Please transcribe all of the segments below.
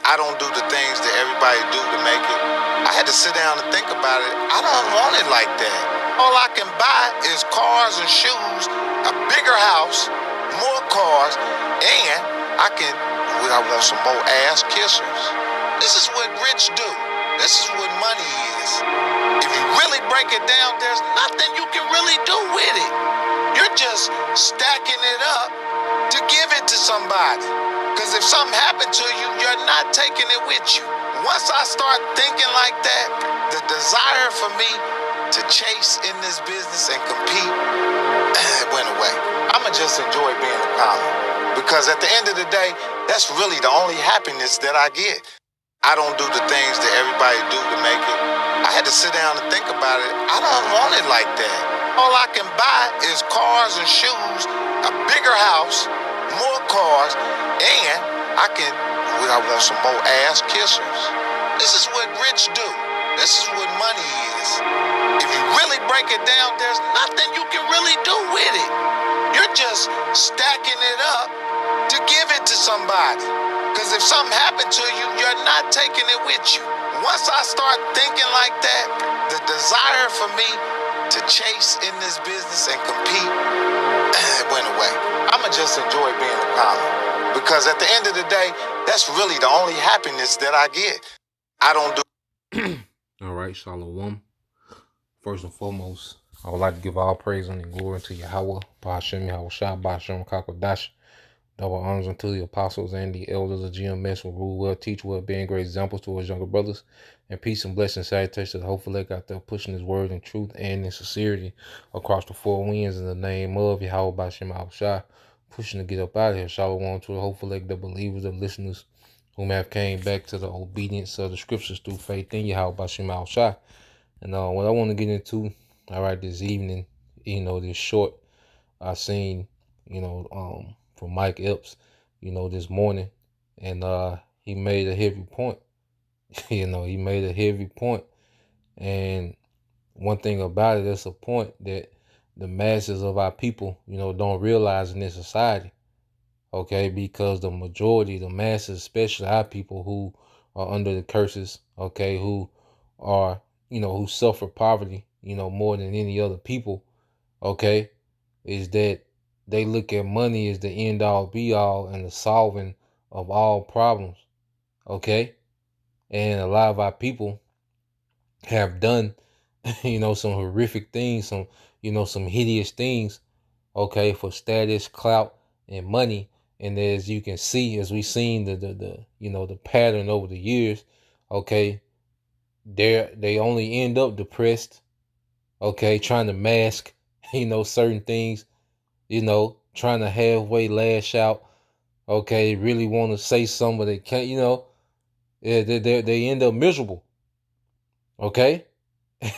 I don't do the things that everybody do to make it. I had to sit down and think about it. I don't want it like that. All I can buy is cars and shoes, a bigger house, more cars, and I want some more ass kissers. This is what rich do. This is what money is. If you really break it down, there's nothing you can really do with it. You're just stacking it up to give it to somebody. Because if something happened to you, you're not taking it with you. Once I start thinking like that, the desire for me to chase in this business and compete went away. I'ma just enjoy being a pilot. Because at the end of the day, that's really the only happiness that I get. I don't do the things that everybody do to make it. I had to sit down and think about it. I don't want it like that. All I can buy is cars and shoes, a bigger house, more cars, and I want some more ass kissers. This is what rich do. This is what money is. If you really break it down, there's nothing you can really do with it. You're just stacking it up to give it to somebody. Because if something happened to you, you're not taking it with you. Once I start thinking like that, the desire for me to chase in this business and compete went away. I'ma just enjoy being a pilot. Because at the end of the day, that's really the only happiness that I get. I don't do. All right, Shalom. First and foremost, I would like to give all praise and glory to Yahweh, Bahashem Yahweh Shah, Bahashem Kakodash. Double honors unto the apostles and the elders of GMS who rule well, teach well, being great examples to his younger brothers. And peace and blessings, salutations to the hopeful leg out there pushing his word in truth and in sincerity across the four winds in the name of Yahweh Bahashem Yahweh Shah, pushing to get up out of here. Shalom to the hopeful leg, the believers, the listeners whom have came back to the obedience of the scriptures through faith in Yahweh Bahashem Yahweh Shah. And what I want to get into, all right, this evening, this short I seen, from Mike Epps, this morning, and he made a heavy point. He made a heavy point, and one thing about it, that's a point that the masses of our people, don't realize in this society, okay, because the majority, the masses, especially our people who are under the curses, okay, who are, who suffer poverty, more than any other people, okay, is that they look at money as the end all be all and the solving of all problems. Okay. And a lot of our people have done, some horrific things, some hideous things, okay, for status, clout, and money. And as you can see, as we've seen the pattern over the years, okay, they only end up depressed, okay, trying to mask, certain things, trying to halfway lash out, okay, really want to say something, but they can't, they end up miserable, okay?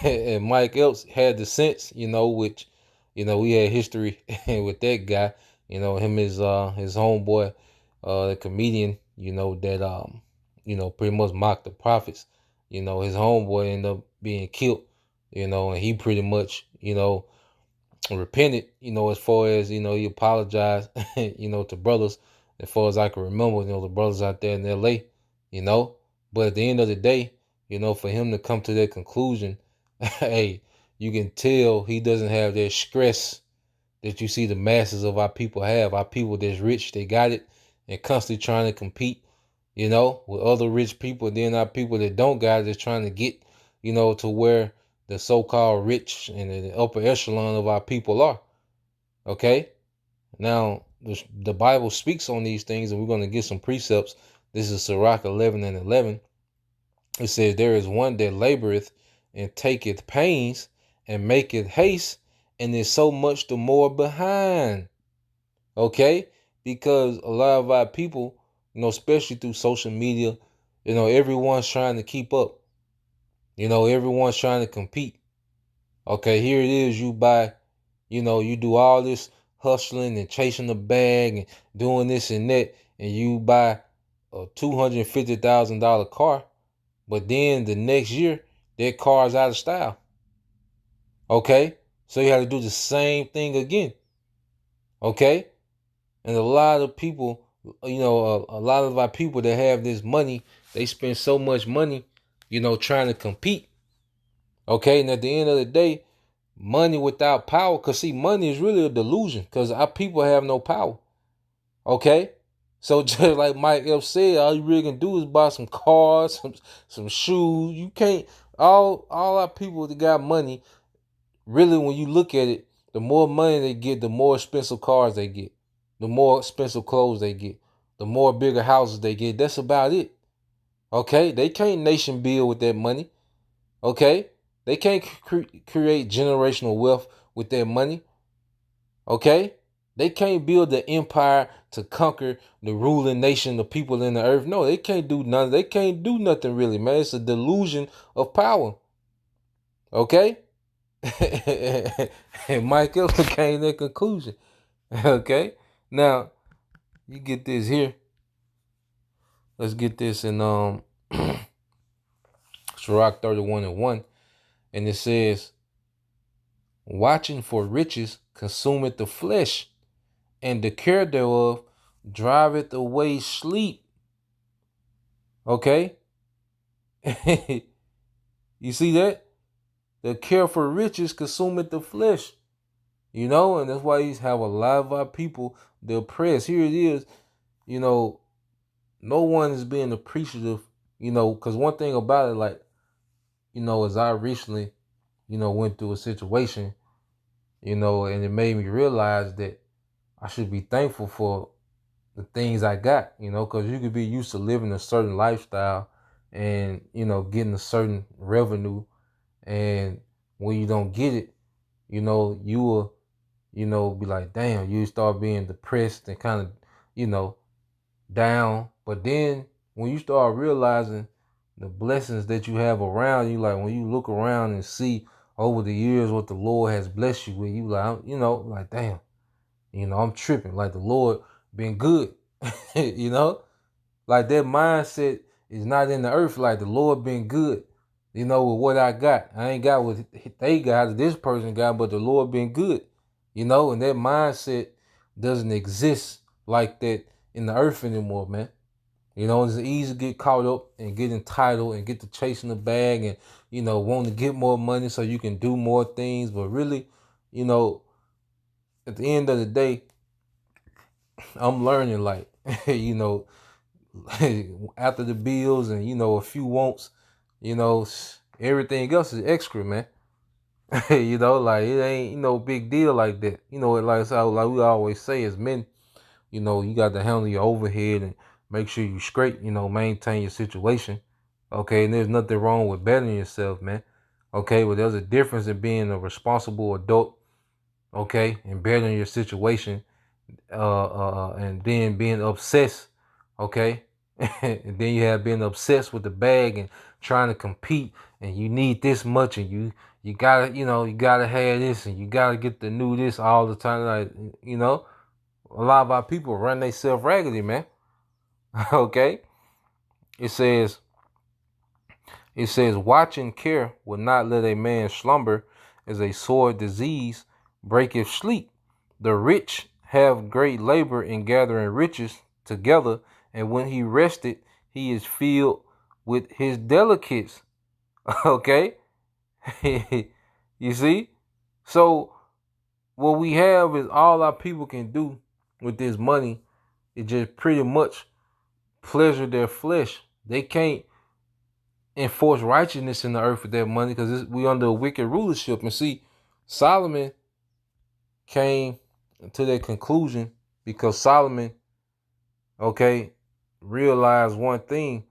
And Mike Epps had the sense, which, we had history with that guy, him his homeboy, the comedian, pretty much mocked the prophets, his homeboy ended up being killed, and he pretty much, repented, as far as, he apologized, to brothers, as far as I can remember, the brothers out there in LA, but at the end of the day, for him to come to that conclusion, hey, you can tell he doesn't have that stress that you see the masses of our people have. Our people that's rich, they got it, and constantly trying to compete, with other rich people. Then our people that don't got it is trying to get, to where the so-called rich and the upper echelon of our people are. Okay? Now, the Bible speaks on these things, and we're going to get some precepts. This is Sirach 11 and 11. It says, there is one that laboreth and taketh pains and maketh haste, and is so much the more behind. Okay? Because a lot of our people, especially through social media, everyone's trying to keep up. Everyone's trying to compete. Okay, here it is, you buy, you do all this hustling and chasing the bag and doing this and that, and you buy a $250,000 car, but then the next year, that car's out of style. Okay, so you have to do the same thing again. Okay, and a lot of people a lot of our people that have this money, they spend so much money, trying to compete. Okay, and at the end of the day, money without power, because see, money is really a delusion, because our people have no power. Okay? So just like Mike F said, all you really can do is buy some cars, some shoes. You can't all our people that got money, really when you look at it, the more money they get, the more expensive cars they get, the more expensive clothes they get, the more bigger houses they get. That's about it. Okay? They can't nation build with that money. Okay? They can't create generational wealth with their money. Okay? They can't build an empire to conquer the ruling nation, the people in the earth. No, they can't do nothing. They can't do nothing really, man. It's a delusion of power. Okay? And Mike Epps came to that conclusion. Okay? Now, you get this here. Let's get this in Sirach 31:1. And it says, watching for riches consumeth the flesh, and the care thereof driveth away sleep. Okay? You see that? The care for riches consumeth the flesh. And that's why you have a lot of our people, they're oppressed. Here it is, no one is being appreciative, because one thing about it, like, as I recently, went through a situation, and it made me realize that I should be thankful for the things I got, because you could be used to living a certain lifestyle and, getting a certain revenue. And when you don't get it, you will, be like, damn, you start being depressed and kind of, down. But then when you start realizing the blessings that you have around you, like when you look around and see over the years what the Lord has blessed you with, you like, like, damn, I'm tripping. Like the Lord been good, like that mindset is not in the earth. Like the Lord been good, with what I got. I ain't got what they got, this person got, but the Lord been good, and that mindset doesn't exist like that in the earth anymore, man. It's easy to get caught up and get entitled and get to chasing the bag and, want to get more money so you can do more things. But really, at the end of the day, I'm learning, like, after the bills and, a few wants, everything else is extra, man. Like it ain't, big deal like that. Like we always say as men, you got to handle your overhead and make sure you straight, maintain your situation. Okay, and there's nothing wrong with bettering yourself, man. Okay, but there's a difference in being a responsible adult, okay, and bettering your situation, and then being obsessed, okay, and then you have been obsessed with the bag and trying to compete, and you need this much, and you gotta, you gotta have this, and you gotta get the new this all the time, like, a lot of our people run themselves raggedy, man. Okay, it says, watch and care will not let a man slumber, as a sore disease breaketh sleep. The rich have great labor in gathering riches together, and when he rested, he is filled with his delicates. Okay? You see? So, what we have is all our people can do with this money is just pretty much pleasure their flesh. They can't enforce righteousness in the earth with that money because we under a wicked rulership. And see, Solomon came to that conclusion because Solomon, okay, realized one thing: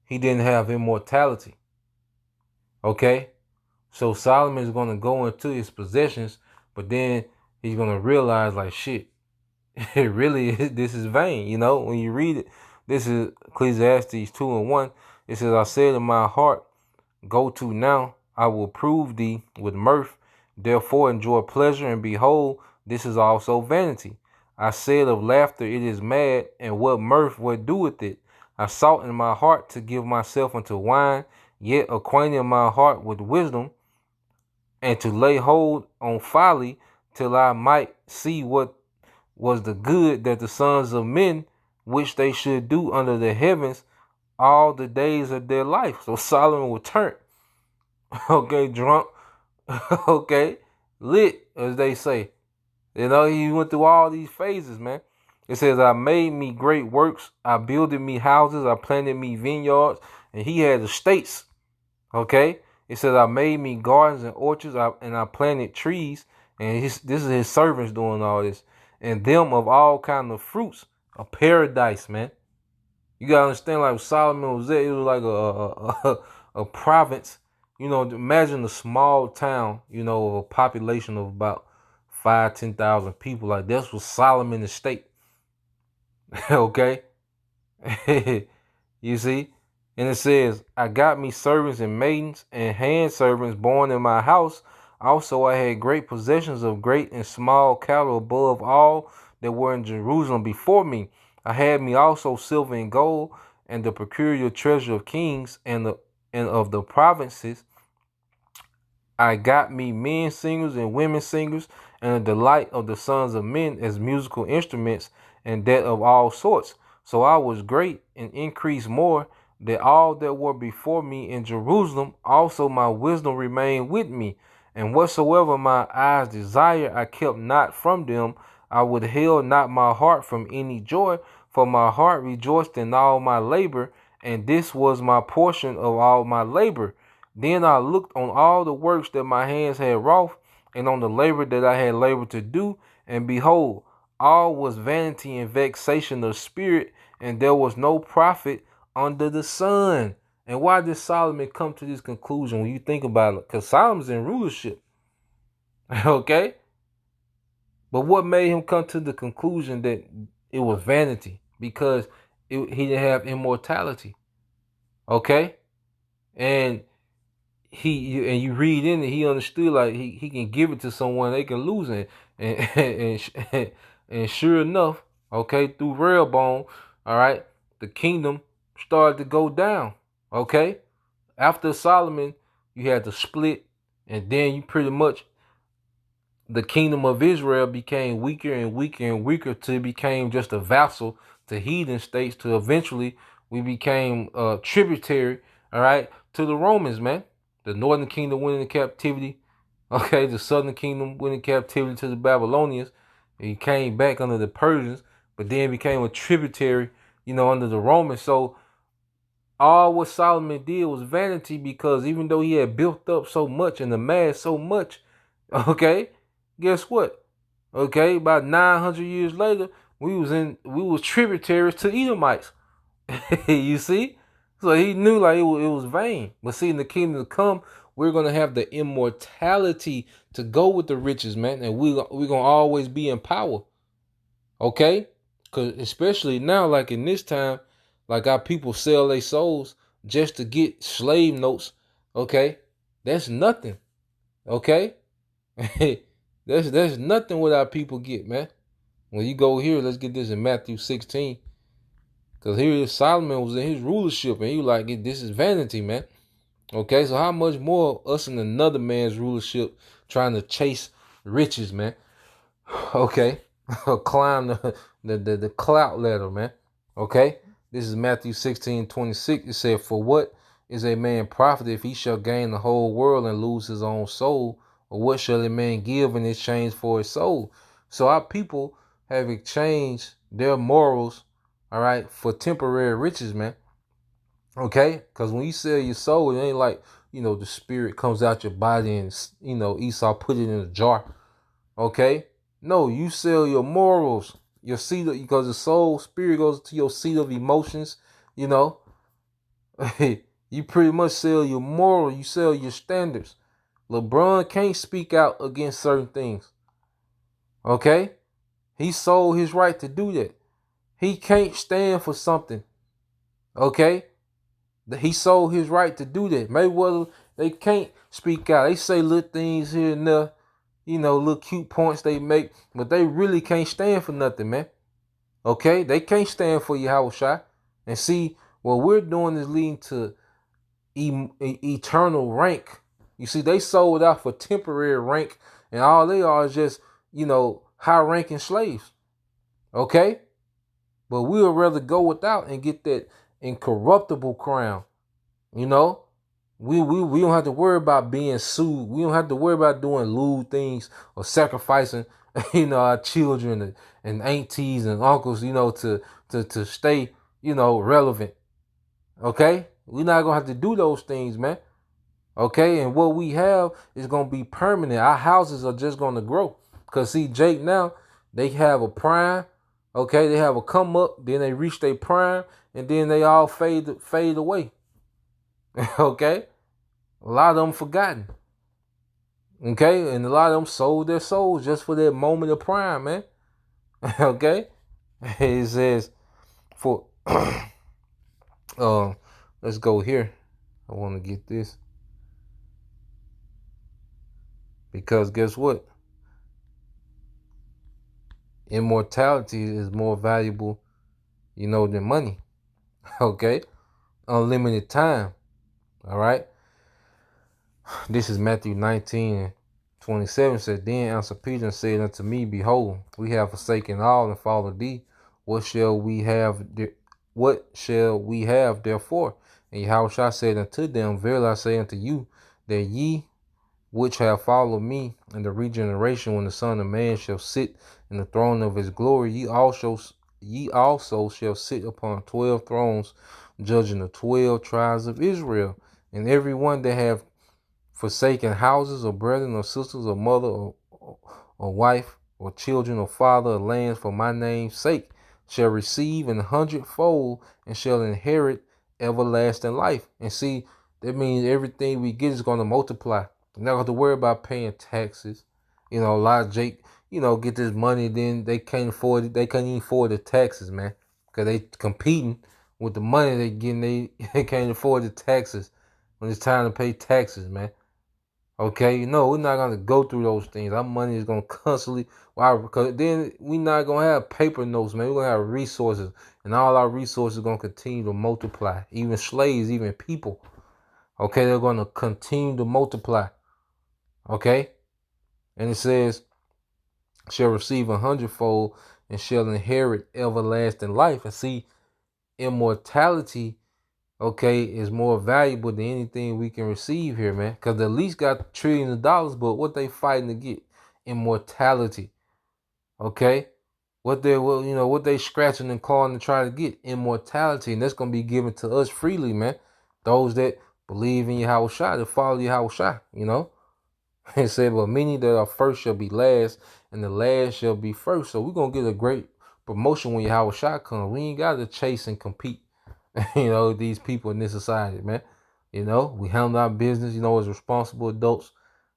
he didn't have immortality. Okay, so Solomon is going to go into his possessions, but then he's going to realize, like, shit, it really this is vain. When you read it, this is Ecclesiastes 2:1. It says, I said in my heart, go to now, I will prove thee with mirth. Therefore enjoy pleasure, and behold, this is also vanity. I said of laughter, it is mad, and what mirth, what doeth it? I sought in my heart to give myself unto wine, yet acquainted my heart with wisdom, and to lay hold on folly, till I might see what was the good that the sons of men which they should do under the heavens all the days of their life. So Solomon was turned, okay, drunk, okay, lit, as they say. You know, he went through all these phases, man. It says, I made me great works. I builded me houses. I planted me vineyards. And he had estates, okay? It says, I made me gardens and orchards. And I planted trees. And this is his servants doing all this. And them of all kind of fruits. A paradise, man. You got to understand, like Solomon was there. It was like a province. You know, imagine a small town, you know, of a population of about 5,000-10,000 people. Like that's what Solomon estate. Okay. You see? And it says, I got me servants and maidens and hand servants born in my house. Also, I had great possessions of great and small cattle above all that were in Jerusalem before me. I had me also silver and gold and the peculiar treasure of kings and of the provinces. I got me men singers and women singers and the delight of the sons of men as musical instruments and that of all sorts. So I was great and increased more than all that were before me in Jerusalem. Also my wisdom remained with me. And whatsoever my eyes desire, I kept not from them. I withheld not my heart from any joy, for my heart rejoiced in all my labor, and this was my portion of all my labor. Then I looked on all the works that my hands had wrought, and on the labor that I had labored to do, and behold, all was vanity and vexation of spirit, and there was no profit under the sun. And why did Solomon come to this conclusion when you think about it? Because Solomon's in rulership. Okay? But what made him come to the conclusion that it was vanity? Because he didn't have immortality. Okay? And you read in it, he understood like he can give it to someone, they can lose it. And sure enough, okay, through Rehoboam, all right, the kingdom started to go down. Okay? After Solomon, you had the split, and then you pretty much, the kingdom of Israel became weaker and weaker and weaker till it became just a vassal to heathen states, to eventually we became tributary, all right, to the Romans, man. The northern kingdom went into captivity. Okay, the southern kingdom went into captivity to the Babylonians. And he came back under the Persians, but then became a tributary, you know, under the Romans. So all what Solomon did was vanity, because even though he had built up so much and amassed so much, okay, guess what? Okay, about 900 years later, we was tributaries to Edomites. You see? So he knew like it was vain. But see, in the kingdom to come, we're gonna have the immortality to go with the riches, man, and we're gonna always be in power. Okay? Cause especially now, like in this time, like our people sell their souls just to get slave notes. Okay? That's nothing. Okay? There's nothing what our people get, man. When you go here, let's get this in Matthew 16. Because here Solomon was in his rulership, and he was like, this is vanity, man. Okay, so how much more us in another man's rulership trying to chase riches, man? Okay, climb the clout ladder, man. Okay, this is Matthew 16:26. It said, for what is a man profit if he shall gain the whole world and lose his own soul? Or what shall a man give in exchange for his soul? So our people have exchanged their morals, all right, for temporary riches, man. Okay? Because when you sell your soul, it ain't like, you know, the spirit comes out your body and, you know, Esau put it in a jar. Okay? No, you sell your morals, your seat, because the soul, spirit goes to your seat of emotions, you know. You pretty much sell your moral, you sell your standards. LeBron can't speak out against certain things. Okay? He sold his right to do that. He can't stand for something. Okay? He sold his right to do that. Mayweather, they can't speak out. They say little things here and there, you know, little cute points they make, but they really can't stand for nothing, man. Okay? They can't stand for Yahushua. And see, what we're doing is leading to eternal rank. You see, they sold out for temporary rank, and all they are is just, you know, high-ranking slaves. Okay? But we would rather go without and get that incorruptible crown. You know, we don't have to worry about being sued. We don't have to worry about doing lewd things or sacrificing, our children and aunties and uncles, to stay, relevant. Okay? We're not gonna have to do those things, man. Okay, and what we have is gonna be permanent. Our houses are just gonna grow. Cause see, Jake now, they have a prime, okay, they have a come up, then they reach their prime, and then they all fade away. Okay? A lot of them forgotten. Okay? And a lot of them sold their souls just for that moment of prime, man. Okay? It says for let's go here. I want to get this. Because guess what? Immortality is more valuable, than money. Okay? Unlimited time. All right? This is Matthew 19:27 said, Then answered Peter and said unto me, Behold, we have forsaken all and followed thee. What shall we have therefore? And Yahushua said unto them, Verily I say unto you, that ye which have followed me in the regeneration, when the Son of Man shall sit in the throne of his glory, ye also shall sit upon 12 thrones, judging the 12 tribes of Israel. And every one that have forsaken houses or brethren or sisters or mother or wife or children or father or lands for my name's sake shall receive 100-fold and shall inherit everlasting life. And see, that means everything we get is going to multiply. You're not going to worry about paying taxes. A lot of Jake, get this money, then they can't afford it. They can't even afford the taxes, man, because they competing with the money they getting. They can't afford the taxes when it's time to pay taxes, man. Okay, no, we're not gonna go through those things. Our money is gonna constantly, because then we're not gonna have paper notes, man. We're gonna have resources, and all our resources are gonna continue to multiply. Even slaves, even people. Okay, they're gonna continue to multiply. Okay, and it says, shall receive 100-fold and shall inherit everlasting life. And see, immortality, okay, is more valuable than anything we can receive here, man. Because the least got trillions of dollars, but what they fighting to get? Immortality. Okay? What they scratching and clawing to try to get? Immortality. And that's going to be given to us freely, man. Those that believe in Yahushua, that follow Yahushua, It said, but many that are first shall be last, and the last shall be first. So we're going to get a great promotion when Yahushua comes. We ain't got to chase and compete. These people in this society, man. We handle our business, as responsible adults.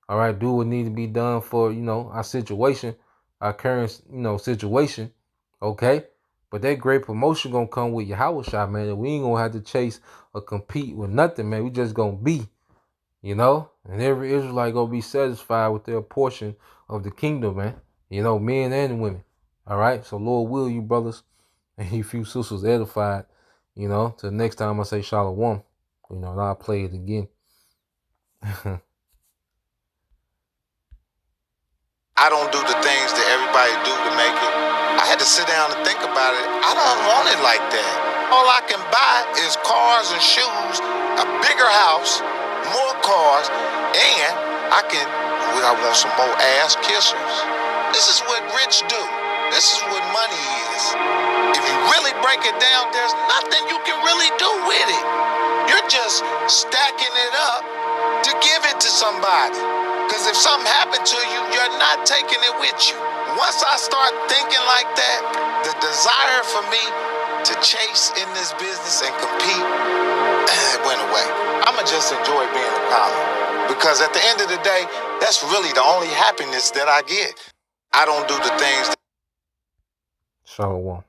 All right, do what needs to be done for, our situation, our current, situation. Okay? But that great promotion gonna come with Yahushua, man. And we ain't gonna have to chase or compete with nothing, man. We just gonna be, And every Israelite gonna be satisfied with their portion of the kingdom, man. Men and women. All right? So Lord will you brothers and you few sisters edified. Till the next time I say Shalom, and I'll play it again. I don't do the things that everybody do to make it. I had to sit down and think about it. I don't want it like that. All I can buy is cars and shoes, a bigger house, more cars, and I want some more ass kissers. This is what rich do. This is what money is. If you really break it down, there's nothing you can really do with it. You're just stacking it up to give it to somebody. Because if something happened to you, you're not taking it with you. Once I start thinking like that, the desire for me to chase in this business and compete went away. I'ma just enjoy being a pilot. Because at the end of the day, that's really the only happiness that I get. I don't do the things that Shalom.